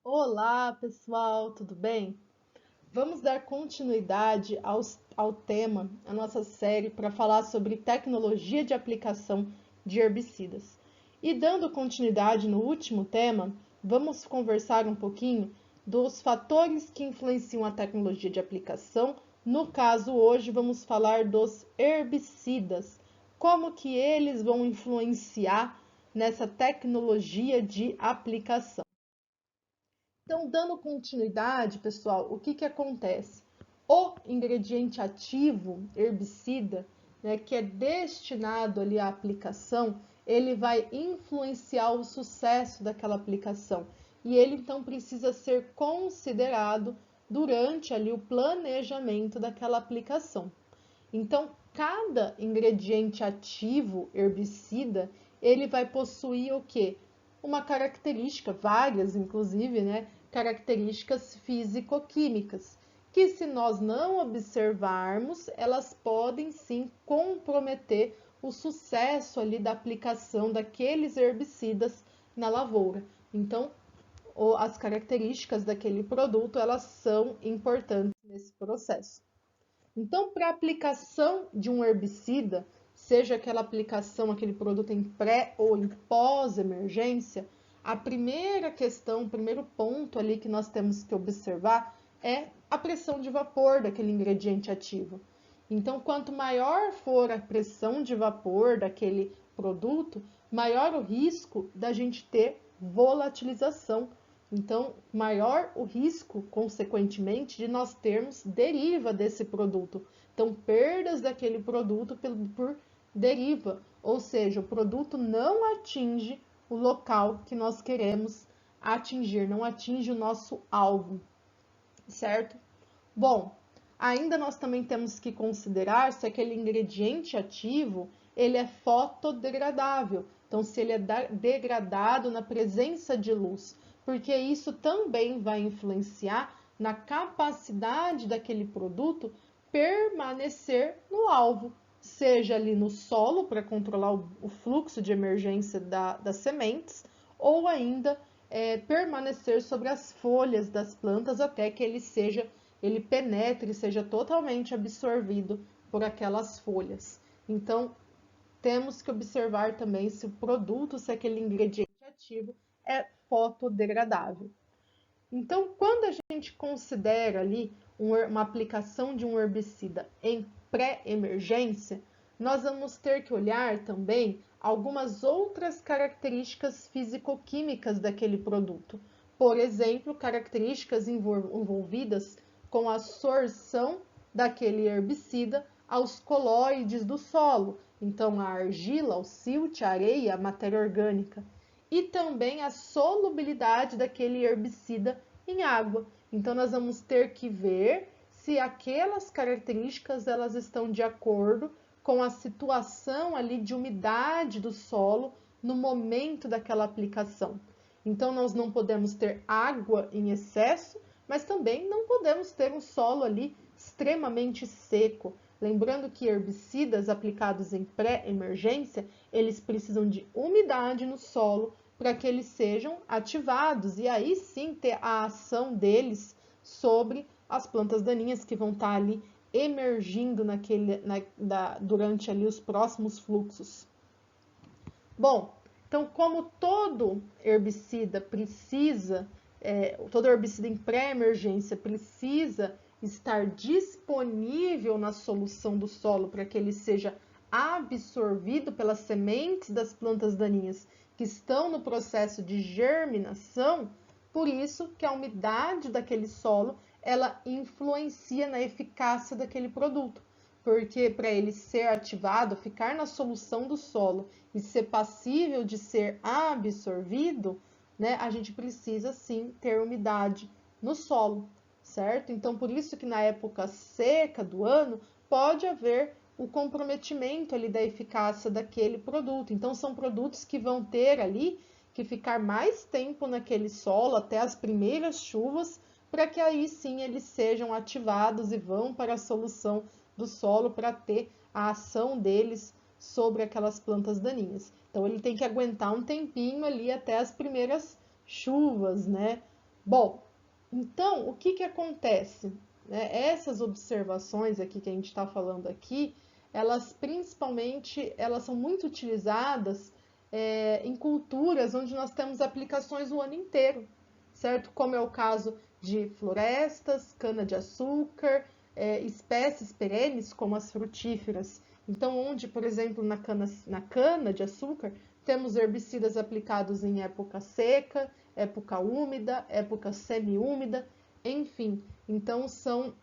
Olá, pessoal, tudo bem? Vamos dar continuidade ao tema, a nossa série, para falar sobre tecnologia de aplicação de herbicidas. E dando continuidade no último tema, vamos conversar um pouquinho dos fatores que influenciam a tecnologia de aplicação. No caso, hoje vamos falar dos herbicidas, como que eles vão influenciar nessa tecnologia de aplicação. Então, dando continuidade, pessoal, o que acontece? O ingrediente ativo, herbicida, né, que é destinado ali à aplicação, ele vai influenciar o sucesso daquela aplicação. E ele então precisa ser considerado durante ali o planejamento daquela aplicação. Então, cada ingrediente ativo herbicida, ele vai possuir o quê? Uma característica, várias inclusive, né? Características físico-químicas, que se nós não observarmos, elas podem sim comprometer o sucesso ali da aplicação daqueles herbicidas na lavoura. Então, as características daquele produto, elas são importantes nesse processo. Então, para a aplicação de um herbicida, seja aquela aplicação, aquele produto em pré ou em pós-emergência, a primeira questão, o primeiro ponto ali que nós temos que observar é a pressão de vapor daquele ingrediente ativo. Então, quanto maior for a pressão de vapor daquele produto, maior o risco da gente ter volatilização. Então, maior o risco, consequentemente, de nós termos deriva desse produto. Então, perdas daquele produto por deriva, ou seja, o produto não atinge o local que nós queremos atingir, não atinge o nosso alvo, certo? Bom, ainda nós também temos que considerar se aquele ingrediente ativo ele é fotodegradável. Então, se ele é degradado na presença de luz, porque isso também vai influenciar na capacidade daquele produto permanecer no alvo, seja ali no solo para controlar o fluxo de emergência das sementes, ou ainda permanecer sobre as folhas das plantas até que ele penetre e seja totalmente absorvido por aquelas folhas. Então, temos que observar também se o produto, se aquele ingrediente ativo é fotodegradável. Então, quando a gente considera ali uma aplicação de um herbicida em pré-emergência, nós vamos ter que olhar também algumas outras características físico-químicas daquele produto. Por exemplo, características envolvidas com a sorção daquele herbicida aos colóides do solo, então a argila, o silt, a areia, a matéria orgânica, e também a solubilidade daquele herbicida em água. Então nós vamos ter que ver se aquelas características elas estão de acordo com a situação ali de umidade do solo no momento daquela aplicação. Então nós não podemos ter água em excesso, mas também não podemos ter um solo ali extremamente seco. Lembrando que herbicidas aplicados em pré-emergência, eles precisam de umidade no solo para que eles sejam ativados e aí sim ter a ação deles sobre as plantas daninhas que vão estar ali emergindo durante ali os próximos fluxos. Bom, então como todo herbicida todo herbicida em pré-emergência precisa estar disponível na solução do solo para que ele seja absorvido pelas sementes das plantas daninhas que estão no processo de germinação, por isso que a umidade daquele solo ela influencia na eficácia daquele produto, porque para ele ser ativado, ficar na solução do solo e ser passível de ser absorvido, né, a gente precisa sim ter umidade no solo, certo? Então, por isso que na época seca do ano pode haver o comprometimento ali da eficácia daquele produto. Então, são produtos que vão ter ali que ficar mais tempo naquele solo até as primeiras chuvas, para que aí sim eles sejam ativados e vão para a solução do solo para ter a ação deles sobre aquelas plantas daninhas. Então ele tem que aguentar um tempinho ali até as primeiras chuvas, né? Bom, então, o que que acontece? Essas observações aqui que a gente está falando aqui, elas principalmente, elas são muito utilizadas em culturas onde nós temos aplicações o ano inteiro, certo? Como é o caso de florestas, cana-de-açúcar, espécies perenes como as frutíferas. Então, onde, por exemplo, na cana-de-açúcar, temos herbicidas aplicados em época seca, época úmida, época semi-úmida, enfim. Então, são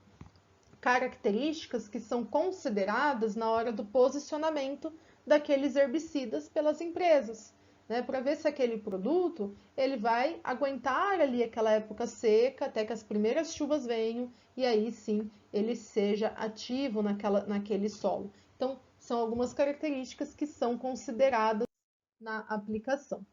características que são consideradas na hora do posicionamento daqueles herbicidas pelas empresas, né? Para ver se aquele produto ele vai aguentar ali aquela época seca até que as primeiras chuvas venham e aí sim ele seja ativo naquele solo. Então, são algumas características que são consideradas na aplicação.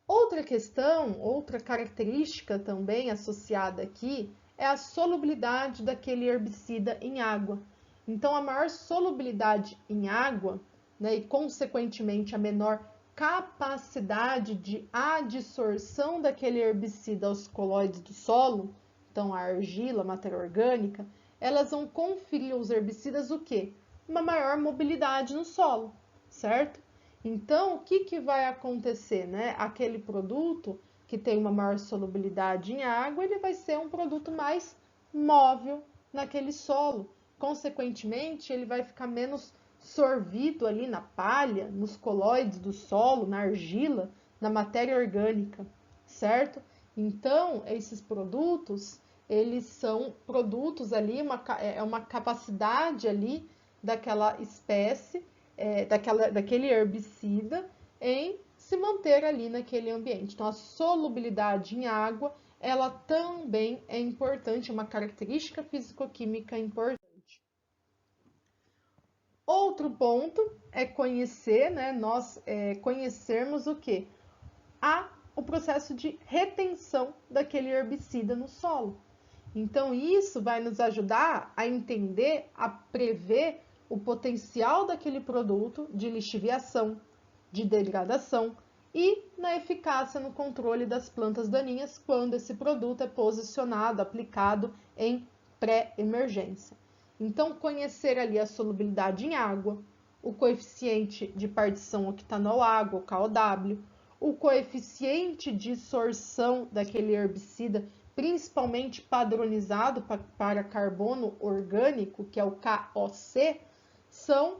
Outra questão, outra característica também associada aqui é a solubilidade daquele herbicida em água. Então, a maior solubilidade em água, né, e consequentemente a menor capacidade de adsorção daquele herbicida aos coloides do solo, então a argila, a matéria orgânica, elas vão conferir aos herbicidas o quê? Uma maior mobilidade no solo, certo? Então, o que que vai acontecer, né? Aquele produto que tem uma maior solubilidade em água, ele vai ser um produto mais móvel naquele solo. Consequentemente, ele vai ficar menos sorvido ali na palha, nos coloides do solo, na argila, na matéria orgânica, certo? Então, esses produtos, eles são produtos ali, uma capacidade ali daquela espécie daquele herbicida em se manter ali naquele ambiente. Então, a solubilidade em água, ela também é importante, é uma característica físico-química importante. Outro ponto é conhecer, né, nós conhecermos o que? O processo de retenção daquele herbicida no solo. Então, isso vai nos ajudar a entender, a prever o potencial daquele produto de lixiviação, de degradação e na eficácia no controle das plantas daninhas quando esse produto é posicionado, aplicado em pré-emergência. Então, conhecer ali a solubilidade em água, o coeficiente de partição octanol-água, o KOW, o coeficiente de sorção daquele herbicida, principalmente padronizado para carbono orgânico, que é o KOC, são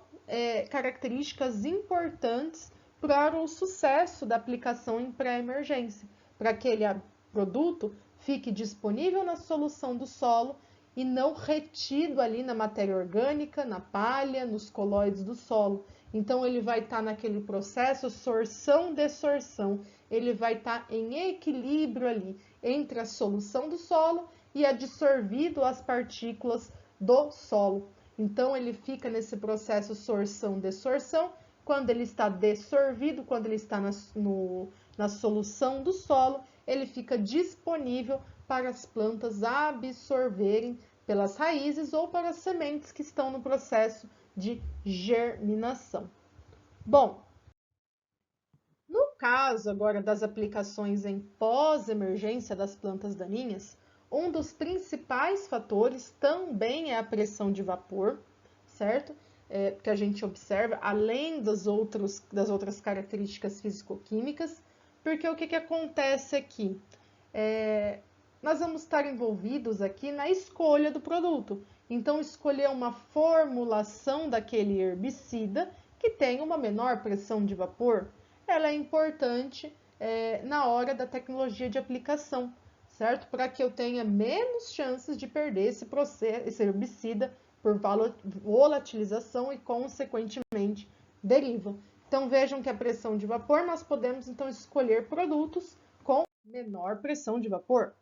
características importantes para o sucesso da aplicação em pré-emergência, para que aquele produto fique disponível na solução do solo e não retido ali na matéria orgânica, na palha, nos coloides do solo. Então, ele vai estar naquele processo sorção-dessorção, ele vai estar em equilíbrio ali entre a solução do solo e adsorvido as partículas do solo. Então, ele fica nesse processo sorção-dessorção. Quando ele está dessorvido, quando ele está na solução do solo, ele fica disponível para as plantas absorverem pelas raízes ou para as sementes que estão no processo de germinação. Bom, no caso agora das aplicações em pós-emergência das plantas daninhas, um dos principais fatores também é a pressão de vapor, certo? Que a gente observa, além das outras características físico-químicas, porque o que acontece aqui? Nós vamos estar envolvidos aqui na escolha do produto. Então, escolher uma formulação daquele herbicida que tenha uma menor pressão de vapor, ela é importante na hora da tecnologia de aplicação, certo? Para que eu tenha menos chances de perder esse herbicida por volatilização e, consequentemente, deriva. Então, vejam que a pressão de vapor, nós podemos, então, escolher produtos com menor pressão de vapor.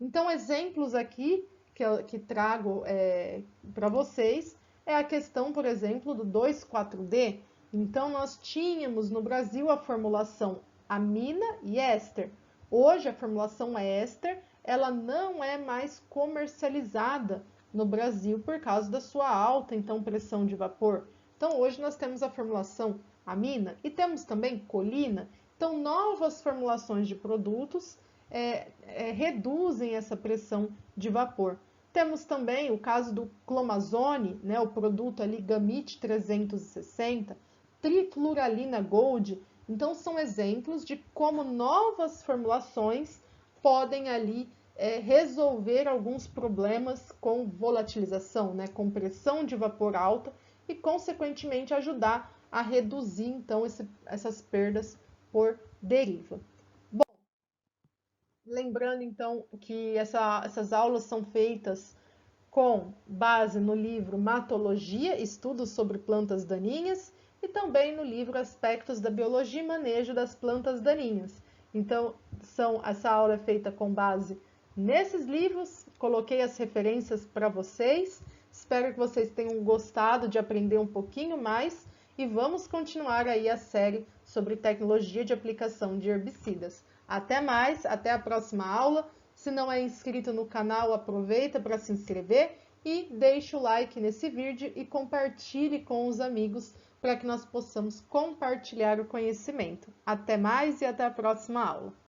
Então, exemplos aqui que trago para vocês é a questão, por exemplo, do 2,4-D. Então, nós tínhamos no Brasil a formulação amina e éster. Hoje, a formulação éster, ela não é mais comercializada no Brasil por causa da sua alta, então, pressão de vapor. Então, hoje nós temos a formulação amina e temos também colina. Então, novas formulações de produtos reduzem essa pressão de vapor. Temos também o caso do clomazone, né, o produto ali Gamit 360, trifluralina gold. Então são exemplos de como novas formulações podem ali resolver alguns problemas com volatilização, né, com pressão de vapor alta e consequentemente ajudar a reduzir então essas perdas por deriva. Lembrando, então, que essas aulas são feitas com base no livro Matologia, Estudos sobre Plantas Daninhas, e também no livro Aspectos da Biologia e Manejo das Plantas Daninhas. Então, essa aula é feita com base nesses livros, coloquei as referências para vocês, espero que vocês tenham gostado de aprender um pouquinho mais e vamos continuar aí a série sobre tecnologia de aplicação de herbicidas. Até mais, até a próxima aula. Se não é inscrito no canal, aproveita para se inscrever e deixe o like nesse vídeo e compartilhe com os amigos para que nós possamos compartilhar o conhecimento. Até mais e até a próxima aula.